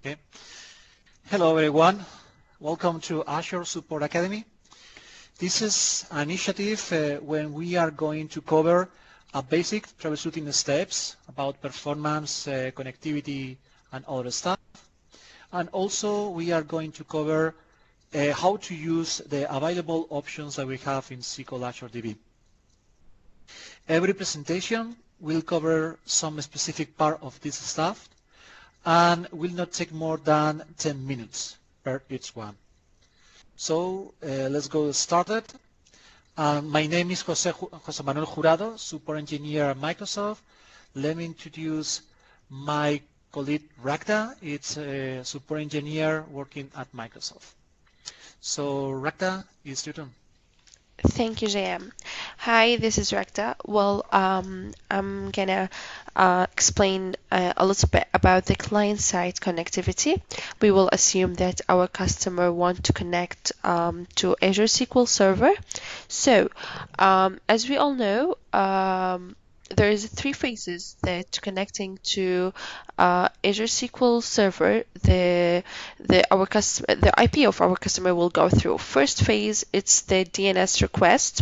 Okay. Hello everyone. Welcome to Azure Support Academy. This is an initiative when we are going to cover a basic troubleshooting steps about performance, connectivity, and other stuff. And also we are going to cover how to use the available options that we have in SQL Azure DB. Every presentation will cover some specific part of this stuff and will not take more than 10 minutes per each one. So let's go started. My name is Jose Manuel Jurado, Support Engineer at Microsoft. Let me introduce my colleague Ragda. It's a Support Engineer working at Microsoft. So Ragda, it's your turn. Thank you, JM. Hi, this is Rekta. Well, I'm gonna explain a little bit about the client-side connectivity. We will assume that our customer want to connect to Azure SQL Server. So, as we all know, there is three phases that connecting to Azure SQL Server. The IP of our customer will go through. First phase, it's the DNS request,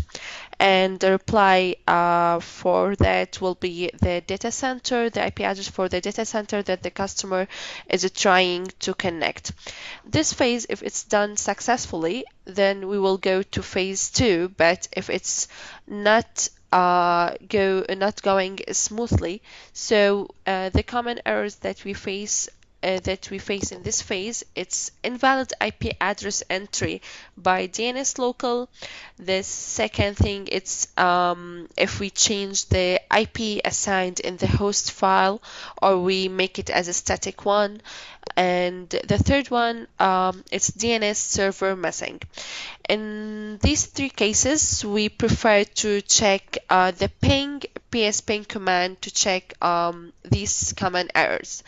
and the reply for that will be the data center, the IP address for the data center that the customer is trying to connect. This phase, if it's done successfully, then we will go to phase 2. But if it's not going smoothly, so the common errors that we face in this phase, it's invalid IP address entry by DNS local. The second thing, it's if we change the IP assigned in the host file or we make it as a static one. And the third one, it's DNS server messing. In these three cases, we prefer to check the ps ping command to check these common errors.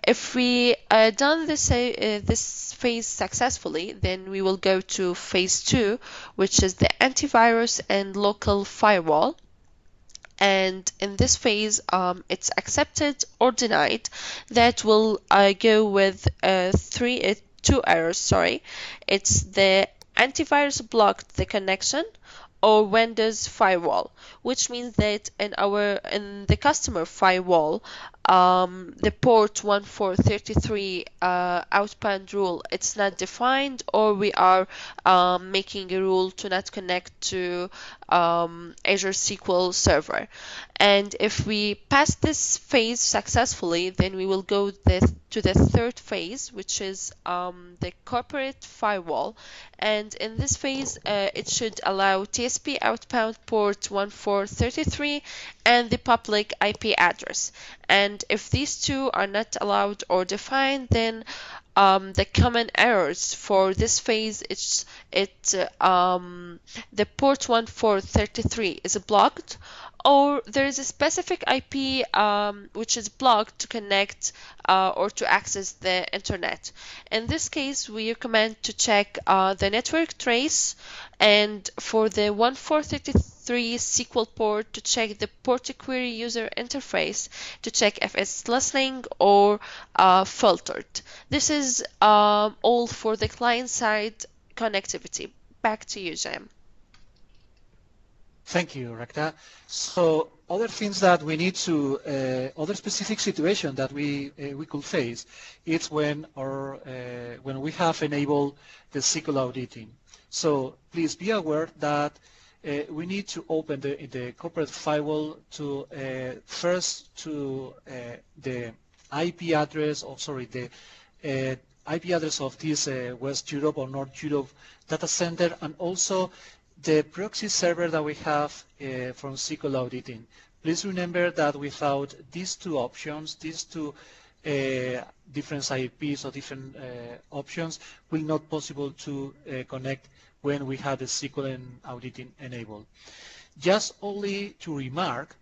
If we done this phase successfully, then we will go to phase 2, which is the antivirus and local firewall. And in this phase, it's accepted or denied. That will go with two errors. Sorry, it's the antivirus blocked the connection or Windows firewall, which means that in the customer firewall, the port 1433 outbound rule, it's not defined, or we are making a rule to not connect to Azure SQL Server. And if we pass this phase successfully, then we will go to the third phase, which is the corporate firewall. And in this phase, it should allow TSP outbound port 1433 and the public IP address. And if these two are not allowed or defined, then the common errors for this phase, the port 1433 is blocked, or there is a specific IP which is blocked to connect or to access the internet. In this case, we recommend to check the network trace, and for the 1433 SQL port, to check the port query user interface to check if it's listening or filtered. This is all for the client-side connectivity. Back to you, Jim. Thank you, Ragda. So other things that we need to, other specific situation that we could face, it's when we have enabled the SQL auditing. So please be aware that we need to open the corporate firewall to first to the IP address, the IP address of this West Europe or North Europe data center, and also the proxy server that we have from SQL auditing. Please remember that without these two options, these two different IPs or different options, will not possible to connect when we have the SQL and auditing enabled. Just only to remark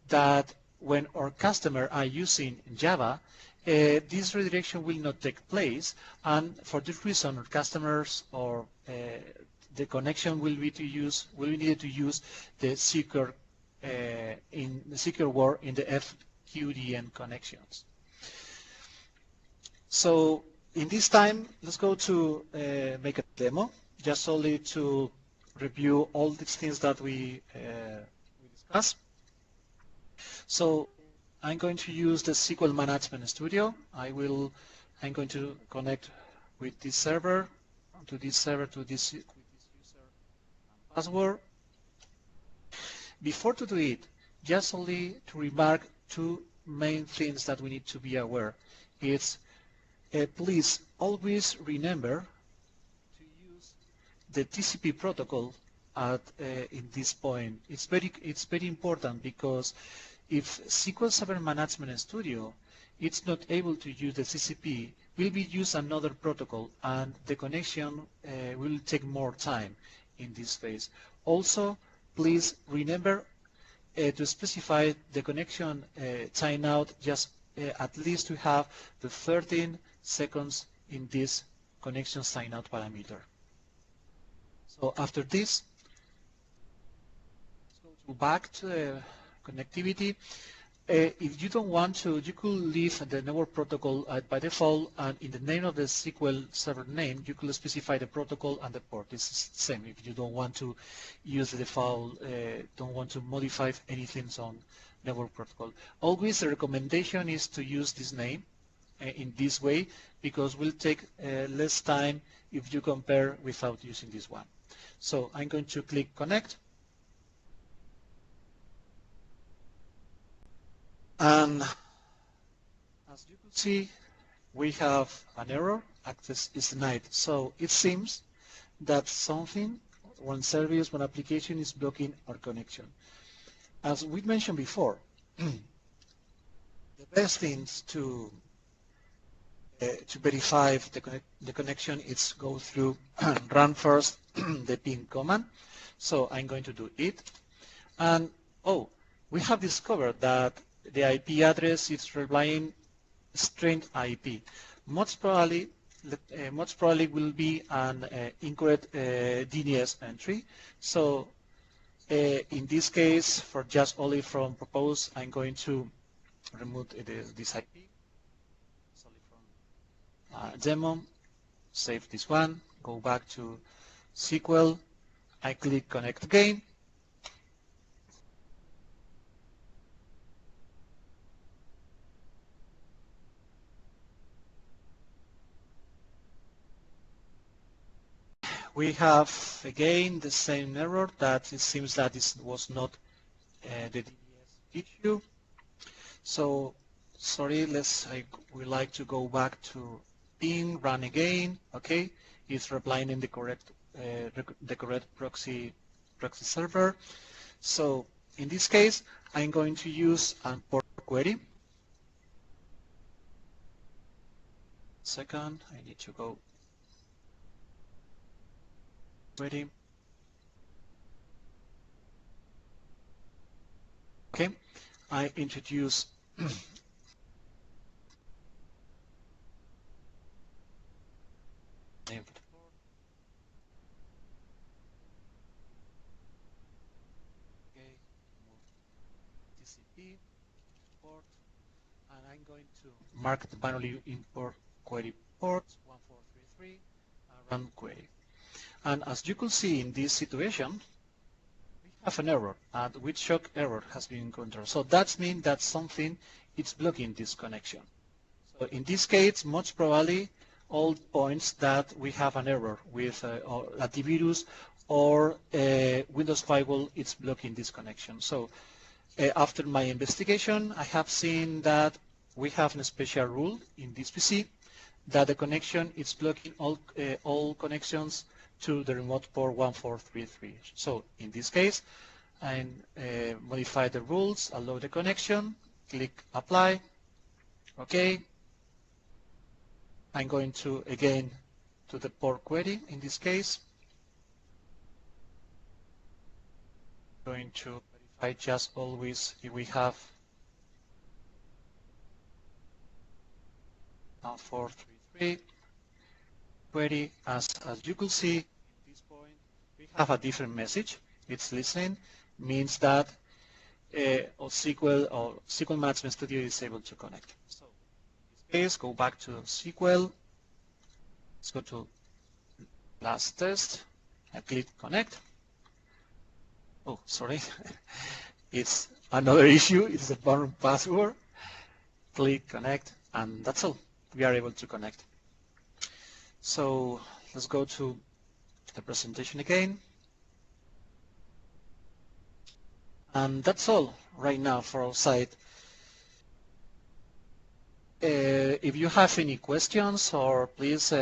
that when our customers are using Java, this redirection will not take place, and for this reason, our customers or the connection will be needed to use the secure word in the FQDN connections. So in this time, let's go to make a demo, just only to review all these things that we discussed. So I'm going to use the SQL Management Studio. I'm going to connect with this server, to this server, to this with this user and password. Before to do it, just only to remark two main things that we need to be aware. It's please always remember to use the TCP protocol in this point. It's very important because if SQL Server Management Studio is not able to use the TCP, will be use another protocol and the connection will take more time in this phase. Also, please remember to specify the connection timeout just at least to have the 13 seconds in this connection timeout parameter. So after this, let's go back to the connectivity. If you don't want to, you could leave the network protocol by default, and in the name of the SQL server name, you could specify the protocol and the port. This is the same if you don't want to use the default, don't want to modify anything on network protocol. Always the recommendation is to use this name in this way because will take less time if you compare without using this one. So I'm going to click connect. And as you can see, we have an error, access is denied. So it seems that something, one service, one application is blocking our connection. As we mentioned before, the best things to verify the connection is go through run first the ping command. So I'm going to do it. And oh, we have discovered that the IP address is relying string IP. Most probably will be an incorrect DNS entry. So in this case, for just only from propose, I'm going to remove this IP. It's only from demo. Save this one. Go back to SQL. I click connect again. We have again the same error that it seems that this was not the DNS issue. So sorry, we like to go back to ping, run again. Okay, it's replying in the correct proxy server. So in this case, I'm going to use a port query. Second, I need to go query. Okay, I introduce name for the port. Okay, move TCP port, and I'm going to mark the manually import query port 1433 and run query. And as you can see in this situation, we have an error, and which shock error has been encountered. So that means that something is blocking this connection. So in this case, most probably all points that we have an error with antivirus or Windows Firewall, it's blocking this connection. So after my investigation, I have seen that we have a special rule in this PC that the connection is blocking all connections to the remote port 1433. So in this case, I modify the rules, allow the connection, click apply, okay. I'm going to again to the port query in this case. I'm going to verify just always if we have 433 query. As you could see, in this point, we have a different message. It's listening, means that SQL Management Studio is able to connect. So in this case, go back to SQL, Let's go to last test. I click connect. Oh, sorry. It's another issue. It's the wrong password. Click connect, and that's all. We are able to connect. So let's go to the presentation again. And that's all right now for our site. If you have any questions, or please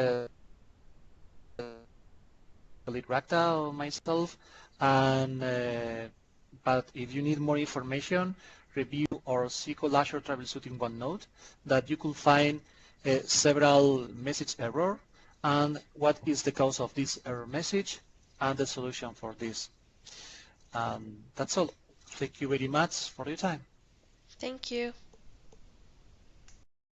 Ragda or myself, and but if you need more information, review our SQL Azure Troubleshooting One Note that you could find several message error and what is the cause of this error message and the solution for this. That's all. Thank you very much for your time. Thank you.